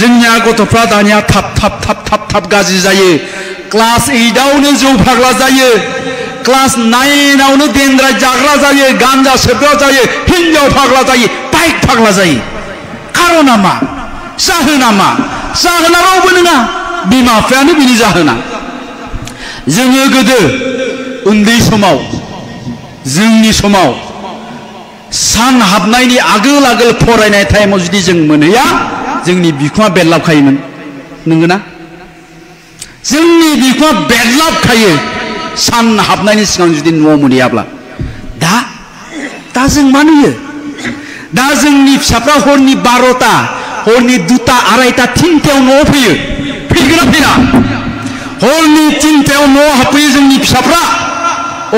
जोंनिया गथ'फ्रा दानिया थाब गाज्रि जायो क्लास 8आवनो जौ फाग्ला जायो क्लास 9आवनो देनद्राय जाग्रा जायो गांजा सोबग्रा जायो हिन्जाव फाग्ला जायो बाइक फाग्ला जायो खारना मा जाहोना मा जाहोना रावबो नङा बिमा बिफायानो बिनि जाहोना जोङो गोदो उन्दै समाव जोंनि समाव सान हाबनायनि आगोल आगोल फरायनाय टाइमाव जुदि जों मोनहैया जोंनि बिखुङा बेरलाबखायोमोन नंगौना जोंनि बिखुङा बेरलाबखायो सान हाबनायनि सिगां जुदि न'आव मोनहैयाब्ला दा जों मा नुयो दा जोंनि फिसाफ्रा हरनि 12टा हरनि 2टा 2:30 3टायाव न'आव फैयो फैगोना फैया हरनि 3टायाव न'आव हाबफैयो जोंनि फिसाफ्रा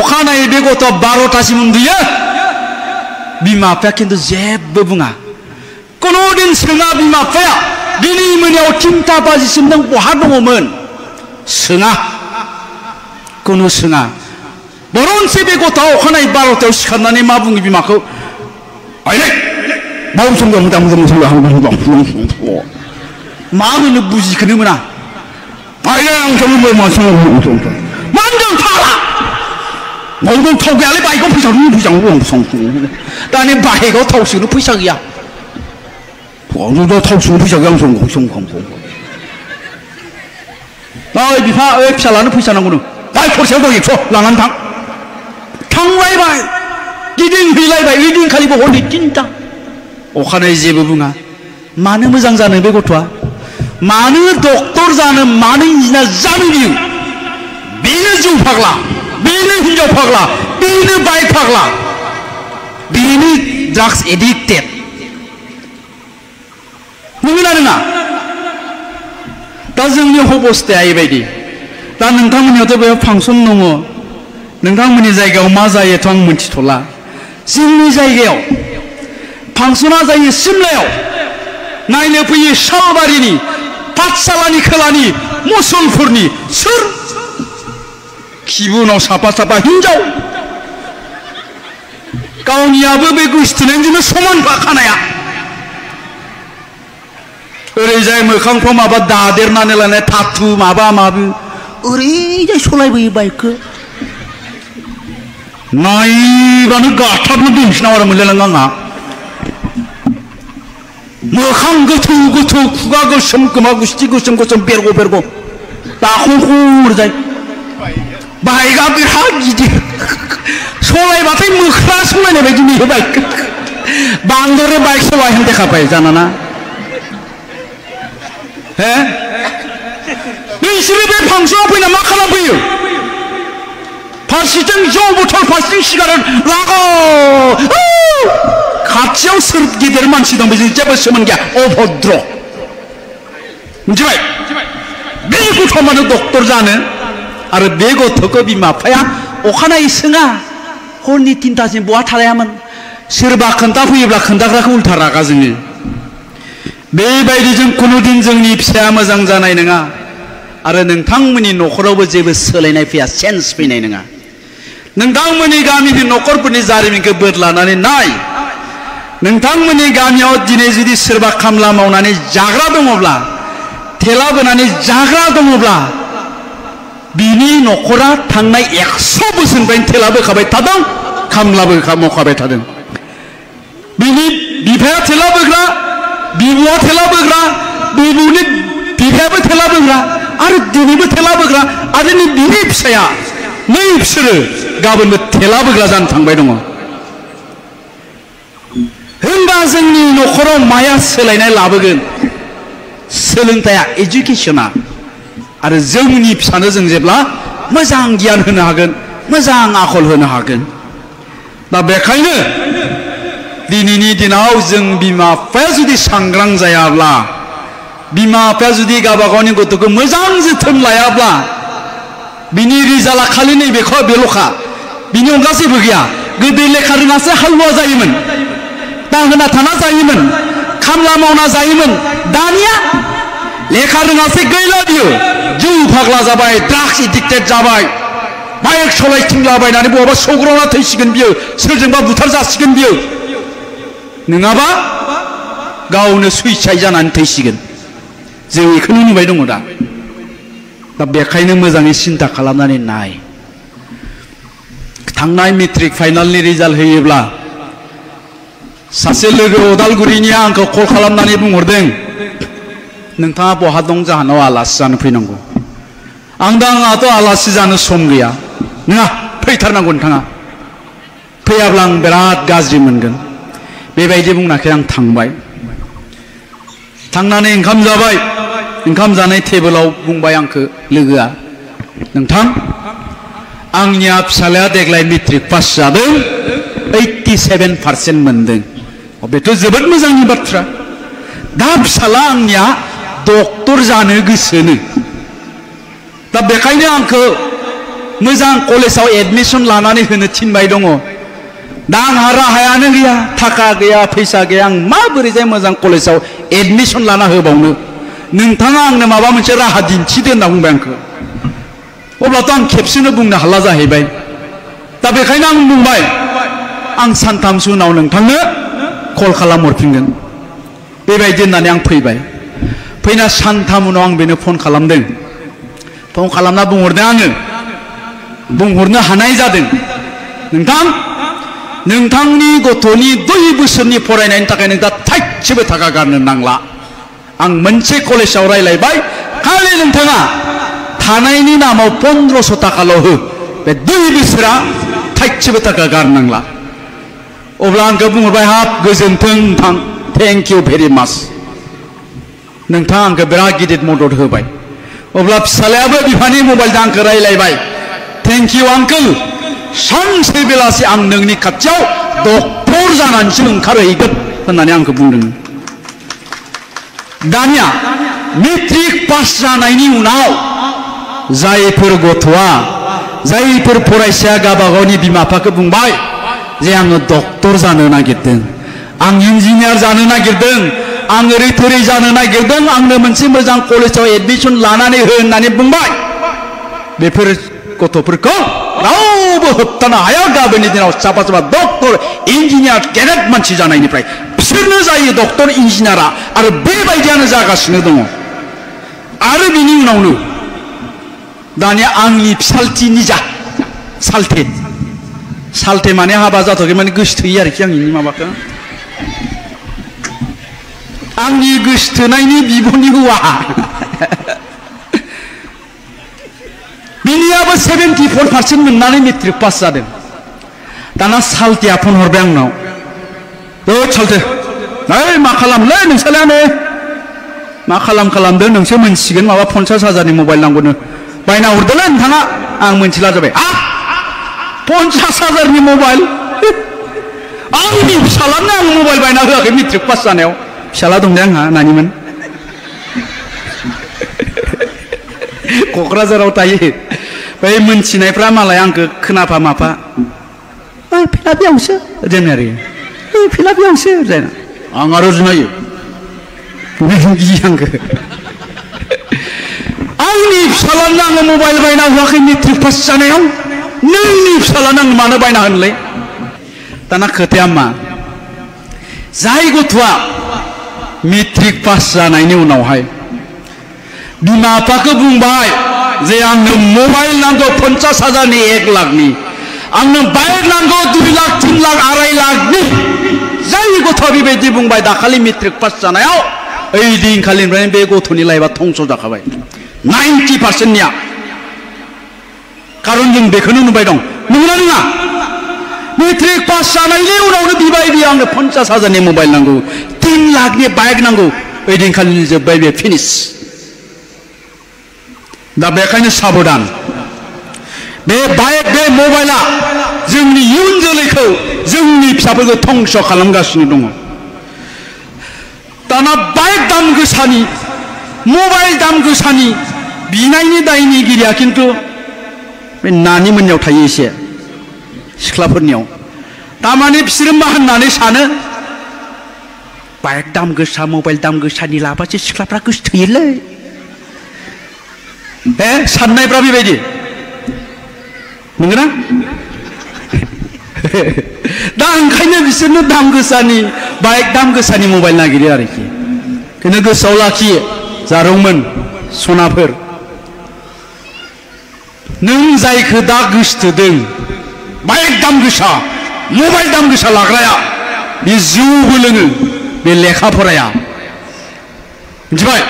अखानायै बे गथ'आ 12टासिम उन्दुयो बिमा बिफाया खिन्थु जेबो बुङा कुनु दिन सोङा बिमा बिफाया दिनै मोनायाव 3टा बाजिसिम नों बहा दङमोन सोङा कुनु सोङा बरनसे बे गथ'आ अखानायै 12टायाव सिखारनानै मा बुङो बिमाखौ आइले मा होनो बुजिखोनो मोना मानदों फाला न'आव थाव गैयालै बाइकआव फैसा दानि बाइकआव थाव सोनो फैसा गैया थाव सोनो फैसा गैया ओइ बिफा ओइ फिसालानो फैसा नांगौनो बाइक खरसेयाव दं 100 लानानै थांलायबाय गिदिंहैलायबाय ओइदिनखालिबो हरनि 3टा अखानायै जेबो बुङा मानो मोजां जानो बे गथ'आ मानो डक्टर जानो मानो इन्जिनियार जानो बियो बेनो जौ फाग्ला बेनो हिन्जाव फाग्ला बेनो बाइक फाग्ला बेनो ड्राग्स एडिक्टेड नंगौना नङा दा जोंनि अबस्थाया एबायदि दा नोंथांमोननियावथ' बेयाव फांसन दङ नोंथांमोननि जायगायाव मा जायोथ' आं मिन्थिथ'ला जोंनि जायगायाव फांसना जायो सिमलायाव नायनो फैयो सालबारिनि पाठशालानि खोलानि मुसलपुरनि सोर खिबुनाव साफा हिन्जाव गावनियाबो बे गोसथोनायजोंनो समान खानाया ओरैजाय मोखांफ्राव माबा दादेरनानै लानाय थाथु माबा माबि ओरैजाय सलायबोयो बाइकखौ नायबानो गाथाबनो दिन्थिनाव आरो मोनलायलाङो आंहा मोखां गोथौ खुगा गोसोम खोमा गुस्थि गोसोम बेरग' दाखंखर जाय बाइकआ बिराद गिदिर सलायबाथाय मोख्रा सलायनाय बायदि नुयो बाइक बांद्राय बाइक सलायनो देखाबाय जानाना हे नोंसोरो बे फांसनाव फैना मा खालामफैयो फारसेथिं जौ बथल फारसेथिं सिगारेट लाग' खाथियाव सोर गिदिर मानसि दं बेजों जेबो सोमोन्दो गैया अभद्र मिथिबाय बे गथ'आ मानो डक्टर जानो आरो बे गथ'खौ बिमा बिफाया अखानायै सोङा हरनि 3टासिम बहा थालायामोन सोरबा खोन्थाफैयोब्ला खोन्थाग्राखौ उल्था रागा जोङो बेबायदिजों खुनुदिन जोंनि फिसाया मोजां जानाय नङा आरो नोंथांमोननि न'खरावबो जेबो सोलायनाय फैया चेन्ज फैनाय नङा नोंथांमोननि गामिनि न'खरफोरनि जारिमिनखौ बोदलानानै नाय नोंथांमोननि गामियाव दिनै जुदि सोरबा खामला मावनानै जाग्रा दङब्ला थेला बोनानै जाग्रा दङब्ला बिनि न'खरा थांनाय 100 बोसोरनिफ्रायनो थेला बोखाबाय थादों खामलाबो मावखाबाय थादों बिनि बिफाया थेला बोग्रा बिबुआ थेला बोग्रा बिबुनि बिफायाबो थेला बोग्रा आरो दिनैबो थेला बोग्रा आरो बिनि फिसाया नै बिसोरो गाबोनबो थेला बोग्रा जानो थांबाय दङ होनबा जोंनि न'खराव माया सोलायनाय लाबोगोन सोलोंथाइया एजुकेशना आरो जोंनि फिसानो जों जेब्ला मोजां गियान होनो हागोन मोजां आखल होनो हागोन दा बेखायनो दिनैनि दिनाव जों बिमा बिफाया जुदि सांग्रां जायाब्ला बिमा बिफाया जुदि गावबा गावनि गथ'खौ मोजां जोथोन लायाब्ला बिनि रिजाल्टआ खालि नैबेखौ बेल'खा बिनि अनगा जेबो गैया गोदो लेखा रोङासो हालुवा जायोमोन दाहोना थाना जायोमोन खामला मावना जायोमोन दानिया लेखा रोङासो गैला बियो जौ फाग्ला जाबाय ड्राग्स एडिक्टेड जाबाय बाइक सलायथिंलाबायनानै बहाबा सौग्रावना थैसिगोन बियो सोरजोंबा बुथार जासिगोन बियो नङाबा गावनो सुइसाइड जानानै थैसिगोन जों बेखौनो नुबाय दङ दा बेखायनो मोजाङै सिन्था खालामनानै नाय थांनाय मेट्रिक फाइनालनि रिजाल्ट होयोब्ला सासे लोगो उदालगुरिनिया आंखौ कल खालामनानै बुंहरदों नोंथाङा बहा दं जाहानाव आलासि जानो फैनांगौ आं दा आंहाथ' आलासि जानो सम गैया नङा फैथारनांगौ नोंथाङा फैयाब्ला आं बिराद गाज्रि मोनगोन बेबायदि बुंनायखाय आं थांबाय थांनानै ओंखाम जाबाय ओंखाम जानाय टेबोलाव बुंबाय आंखौ लोगोआ नोंथां आंनिया फिसालाया देग्लाय मेट्रिक पास जादों 87% मोनदों बेथ' जोबोद मोजांनि बाथ्रा दा फिसाला आंनिया डक्टर जानो गोसोनो दा बेखायनो आंखौ मोजां कलेजाव एडमिसन लानानै होनो थिनबाय दङ दा आंहा राहायानो गैया थाखा गैया फैसा गैया आं माबोरैजाय मोजां कलेजाव एडमिसन लाना होबावनो नोंथाङा आंनो माबा मोनसे राहा दिन्थिदो होनना बुंबाय आंखौ अब्लाथ' आं खेबसेनो बुंनो हाला जाहैबाय दा बेखायनो आं बुंबाय आं सानथामसो उनाव नोंथांनो कल खालामहरफिनगोन बेबायदि होननानै आं फैबाय फैना सानथाम उनाव आं बेनो फन खालामदों फन खालामना बुंहरदों आङो बुंहरनो हानाय जादों नोंथां नोंथांनि गथ'नि 2 बोसोरनि फरायनायनि थाखाय नोंथाङा थाइसेबो थाखा गारनो नांला आं मोनसे कलेजाव रायलायबाय खालि नोंथाङा थानायनि नामाव 1500 थाखाल' हो बे 2 बोसोरा थाइसेबो थाखा गारनांला अब्ला आंखौ बुंहरबाय हाब गोजोन्थों नोंथां थेंक इउ भेरि माच नोंथाङा आंखौ बिराद गिदिर मदद होबाय अब्ला फिसालायाबो बिफानि मबाइलजों आंखौ रायलायबाय थेंक इउ आंकोल सानसे बेलासि आं नोंनि खाथियाव डक्टर जानानैसो ओंखारहैगोन होननानै आंखौ बुंदों दानिया मेट्रिक पास जानायनि उनाव जायफोर गथ'आ जायफोर फरायसाया गावबा गावनि बिमा बिफाखौ बुंबाय जे आङो डक्टर जानो नागिरदों आं इन्जिनियार जानो नागिरदों आं ओरै थोरै जानो नागिरदों आंनो मोनसे मोजां कलेजाव एडमिसन लानानै हो होननानै बुंबाय बेफोर गथ'फोरखौ रावबो होबथानो हाया गाबोननि दिनाव साफा साफा डक्टर इन्जिनियार गेदेर मानसि जानायनिफ्राय बिसोरनो जायो डक्टर इन्जिनियारा आरो बेबायदियानो जागासिनो दङ आरो बिनि उनावनो दानिया आंनि फिसालथि निजा सालथे माने हाबा जाथ'आखै माने गोसोथोयो आरोखि आंनि माबाखौ आंनि गोसोथोनायनि बिब'नि हौवा बिनियाबो 74% मोननानै मेट्रिक पास जादों दाना सालथेया फन हरबाय आंनाव सालथे ओइ मा खालामलै नोंसालायानो मा खालामदो नोंसो मोनसिगोन माबा 50,000नि मबाइल नांगौनो बायना हरदोलै नोंथाङा आं मोनथिला जाबाय 50,000नि मबाइल आंनि फिसालानो आं मबाइल बायना होआखै मेट्रिक पास जानायाव फिसाला दं दे आंहा नानिमोन क'क्राझाराव थायो बै मोनथिनायफ्रा मालाय आंखौ खोनाफा माफा ओइ फिला बेयावसो जों आरो ओइ फिला बेयावसो जायना आं आरो जुनायो आंखौ आंनि फिसालानो आङो मबाइल बायना होआखै मेट्रिक पास जानायाव नोंनि फिसालानो आं मानो बायना होनोलै दाना खोथाया मा जाय गथ'आ मेट्रिक पास जानायनि उनावहाय बिमा बिफाखौ बुंबाय जे आंनो मबाइल नांगौ 50,000नि 1 लाखनि आंनो बाइक नांगौ 2 लाख 3 लाख 2.5 लाखनि जाय गथ'आ बेबायदि बुंबाय दाखालि मेट्रिक पास जानायाव ओइ दिनखालिनिफ्रायनो बे गथ'नि लाइफआ धंस जाखाबाय 90%निया खारन जों बेखौनो नुबाय दं नंगौना नङा मेट्रिक पास जानायनि उनावनो बिबाय बियो आंनो 50,000नि मबाइल नांगौ 3 लाखनि बाइक नांगौ ओइ दिनखालिनि जोब्बाय बे फिनिश दा बेखायनो साबधान बे बाइक बे मबाइला जोंनि इयुन जोलैखौ जोंनि फिसाफोरखौ धंस खालामगासिनो दङ दाना बाइक दाम गोसानि मबाइल दाम गोसानि बिनायनि दायनिगिरिया खिन्थु बे नानि मोननियाव थायो एसे सिख्लाफोरनियाव तारमाने बिसोरो मा होननानै सानो बाइक दाम गोसा मबाइल दाम गोसानि लाबासो सिख्लाफ्रा गोसोथोयोलै साननायफ्रा बेबायदि नंगौना दा ओंखायनो बिसोरनो दाम गोसानि बाइक दाम गोसानि मबाइल नागिरो आरोखि बेखौनो गोसोआव लाखियो जारौमोन सनाफोर नों जायखौ दा गोसोथोदों बाइक दाम गोसा मबाइल दाम गोसा लाग्राया बे जौबो लोङो बे लेखा फराया मिथिबाय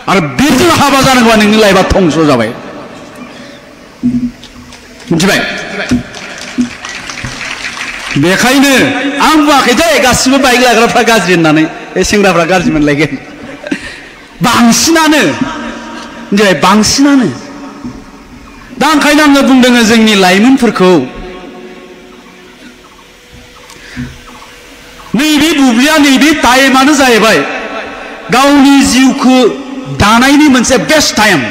आरो बेजों हाबा जानांगौबा नोंनि लाइफआ धंस जाबाय मिथिबाय बेखायनो आं बुङाखै दे गासिबो बाइक लाग्राफ्रा गाज्रि होननानै बे सेंग्राफ्रा गाज्रि मोनलायगोन बांसिनानो मिथिबाय बांसिनानो दा ओंखायनो आङो बुंदों जोंनि लाइमोनफोरखौ नैबे बुब्लिया नैबे टाइमानो जाहैबाय गावनि जिउखौ दानायनि मोनसे बेस्ट टाइम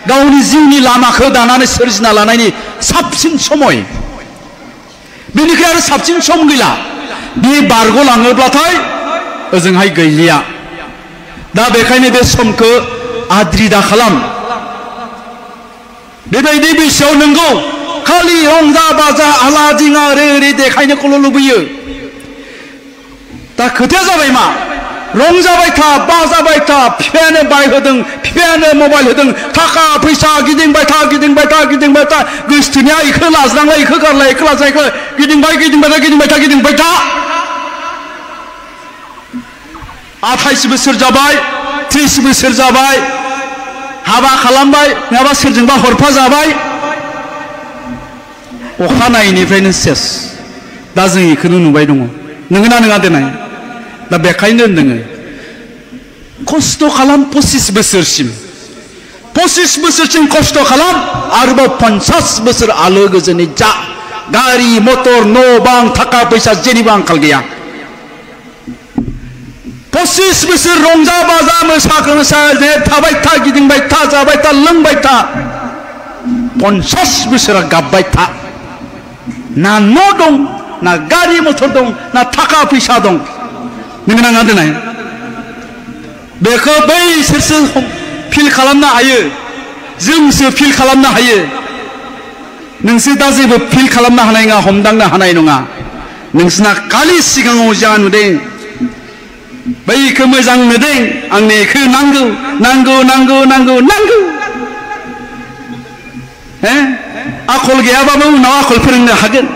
गावनि जिउनि लामाखौ दानानै सोरजिना लानायनि साबसिन समय बेनिफ्राय आरो साबसिन सम गैला बे बारग'लाङोब्लाथाय ओजोंहाय गैलिया दा बेखायनो बे समखौ आद्रि दा खालाम बेबायदि बैसोआव नंगौ खालि रंजा बाजा आला दिङा ओरै ओरै देखायनोखौल' लुबैयो दा खोथाया जाबाय मा रंजाबाय था बाजाबाय था बिफायानो बाइक होदों बिफायानो मबाइल होदों थाखा फैसा गिदिंबाय था गिदिंबाय था गिदिंबाय था गोसोथोनाया इखौ लाज्रांलाय इखौ गारलाय इखौ लाज्रां इखौ गिदिंबाय गिदिंबाय था गिदिंबाय था गिदिंबाय था 28 बोसोर जाबाय 30 बोसोर जाबाय हाबा खालामबाय नङाबा सोरजोंबा हरफा जाबाय अखानायैनिफ्रायनो सेस दा जों इखौनो नुबाय दङ नोंगोना नङा देनाय दा बेखायनो होनदों खस्थ' खालाम 25 बोसोरसिम 25 बोसोरसिम खस्थ' खालाम आरोबाव 50 बोसोर आलो गोजोनै जा गारि मटर न' बां थाखा फैसा जेनिबो आंखाल गैया 25 बोसोर रंजा बाजा मोसा थाबाय था गिदिंबाय था जाबाय था लोंबाय था 50 बोसोरा गाबबाय था ना न' दं ना गारि मटर दं ना थाखा फैसा दं नोंगोना नङा देनाय बेखौ बैसोरसो फिल खालामनो हायो जोंसो फिल खालामनो हायो नोंसोर दा जेबो फिल खालामनो हानाय नङा हमदांनो हानाय नङा नोंसोरना खालि सिगाङाव जा नुदों बैखौ मोजां नुदों आंनो बेखौ नांगौ नांगौ नांगौ नांगौ नांगौ आखल गैयाबाबो उनाव आखल फोरोंनो हागोन